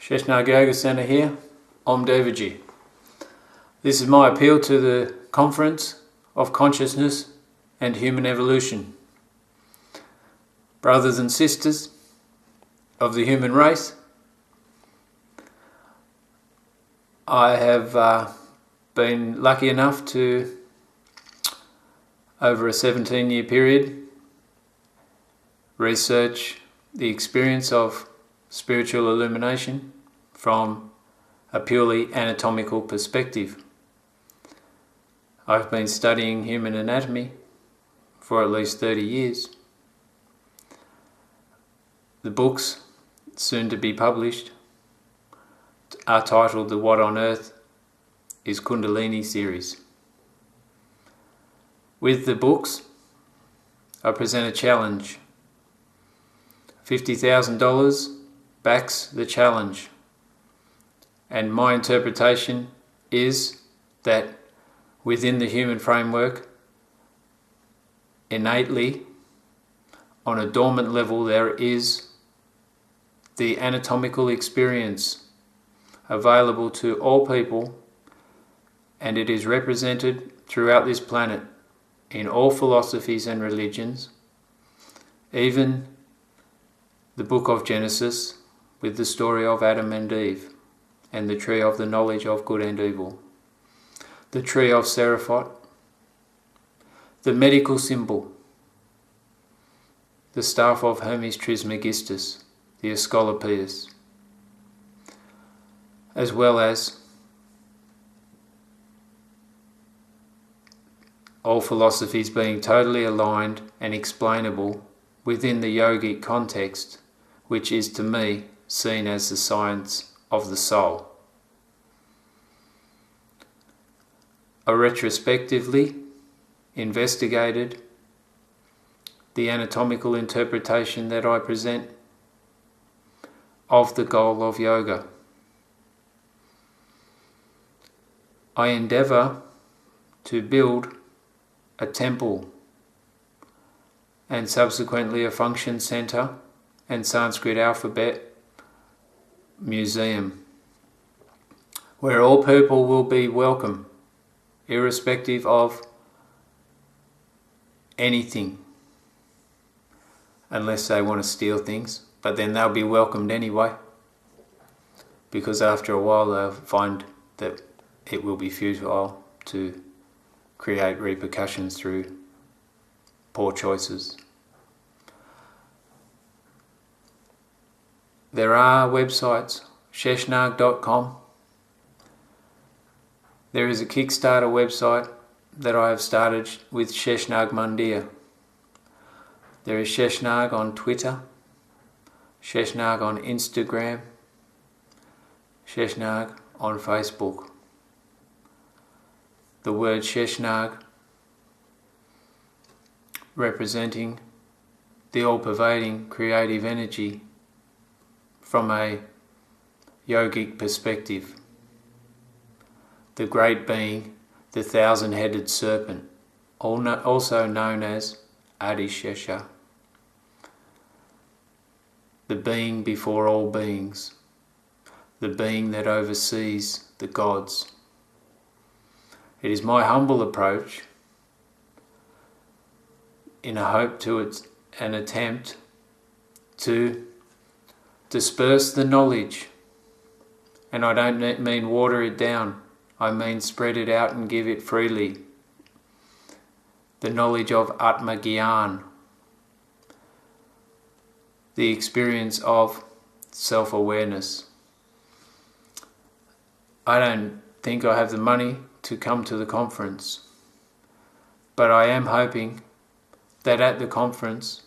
Sheshnag Yoga Center here, Om Devaji. This is my appeal to the conference of consciousness and human evolution. Brothers and sisters of the human race, I have been lucky enough to, over a 17-year period, research the experience of spiritual illumination from a purely anatomical perspective. I've been studying human anatomy for at least 30 years. The books, soon to be published, are titled the What on Earth is Kundalini series. With the books, I present a challenge. $50,000 backs the challenge. And my interpretation is that within the human framework, innately, on a dormant level, there is the anatomical experience available to all people, and it is represented throughout this planet in all philosophies and religions, even the book of Genesis with the story of Adam and Eve and the tree of the knowledge of good and evil, the tree of Seraphot, the medical symbol, the staff of Hermes Trismegistus, the Asclepius, as well as all philosophies being totally aligned and explainable within the yogic context, which is to me seen as the science of the soul. I retrospectively investigated the anatomical interpretation that I present of the goal of yoga. I endeavour to build a temple and subsequently a function centre and Sanskrit alphabet museum, where all people will be welcome, irrespective of anything, unless they want to steal things, but then they'll be welcomed anyway, because after a while they'll find that it will be futile to create repercussions through poor choices. There are websites, sheshnag.com. There is a Kickstarter website that I have started with Sheshnag Mandir. There is Sheshnag on Twitter, Sheshnag on Instagram, Sheshnag on Facebook. The word Sheshnag representing the all-pervading creative energy from a yogic perspective. The great being, the thousand-headed serpent, also known as Adi Shesha. The being before all beings, the being that oversees the gods. It is my humble approach in a hope to an attempt to disperse the knowledge, and I don't mean water it down, I mean spread it out and give it freely. The knowledge of Atma Gyan, the experience of self-awareness. I don't think I have the money to come to the conference, but I am hoping that at the conference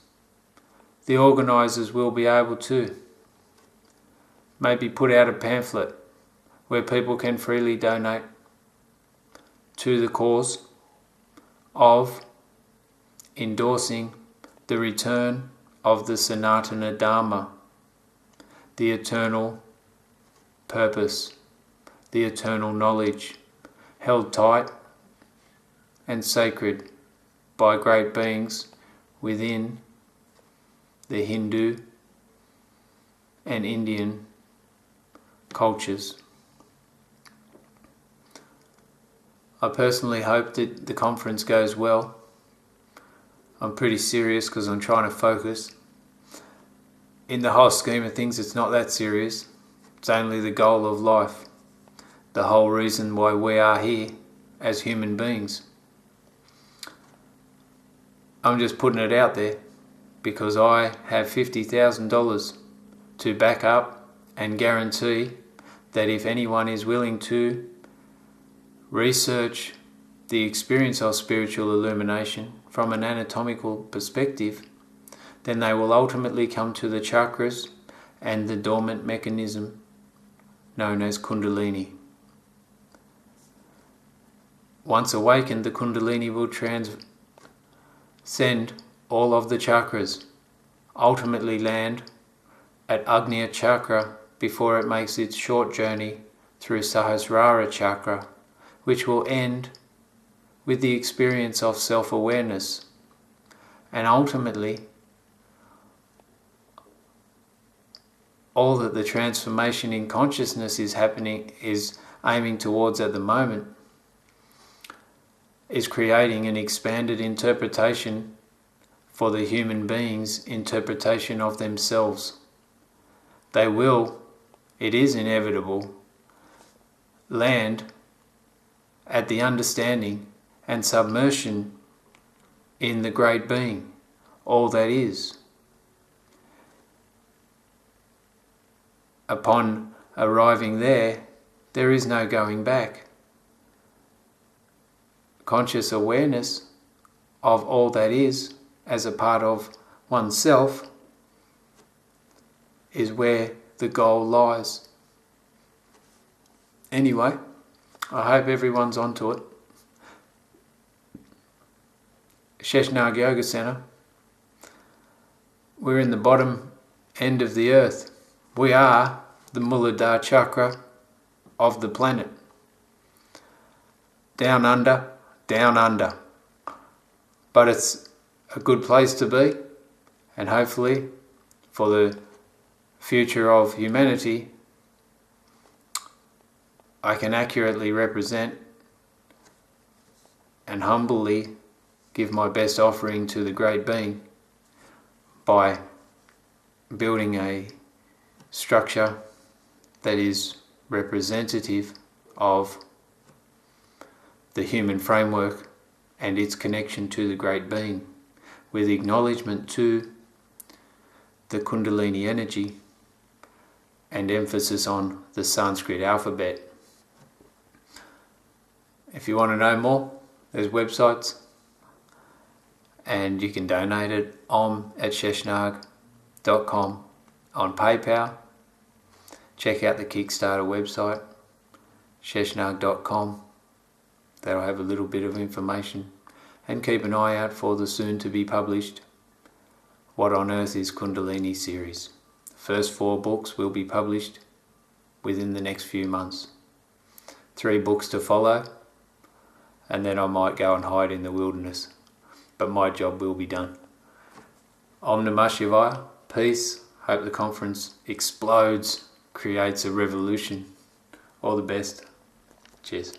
the organisers will be able to maybe put out a pamphlet where people can freely donate to the cause of endorsing the return of the Sanatana Dharma, the eternal purpose, the eternal knowledge, held tight and sacred by great beings within the Hindu and Indian cultures. I personally hope that the conference goes well. I'm pretty serious because I'm trying to focus. In the whole scheme of things, it's not that serious. It's only the goal of life. The whole reason why we are here as human beings. I'm just putting it out there because I have $50,000 to back up and guarantee that if anyone is willing to research the experience of spiritual illumination from an anatomical perspective, then they will ultimately come to the chakras and the dormant mechanism known as Kundalini. Once awakened, the Kundalini will transcend all of the chakras, ultimately land at Agnya Chakra before it makes its short journey through Sahasrara Chakra, which will end with the experience of self-awareness. And ultimately, all that the transformation in consciousness is aiming towards at the moment is creating an expanded interpretation for the human being's interpretation of themselves. They will, it is inevitable, land at the understanding and submersion in the great being, all that is. Upon arriving there, there is no going back. Conscious awareness of all that is as a part of oneself is where the goal lies. Anyway, I hope everyone's onto it. Sheshnag Yoga Center. We're in the bottom end of the earth. We are the Muladhara chakra of the planet. Down under, down under. But it's a good place to be, and hopefully for the future of humanity, I can accurately represent and humbly give my best offering to the Great Being by building a structure that is representative of the human framework and its connection to the Great Being, with acknowledgement to the Kundalini energy and emphasis on the Sanskrit alphabet. If you want to know more, there's websites and you can donate at om@sheshnag.com on PayPal. Check out the Kickstarter website, sheshnag.com. That'll have a little bit of information. And keep an eye out for the soon to be published What on Earth is Kundalini series. The first 4 books will be published within the next few months. 3 books to follow, and then I might go and hide in the wilderness. But my job will be done. Om Namah Shivaya. Peace. Hope the conference explodes, creates a revolution. All the best. Cheers.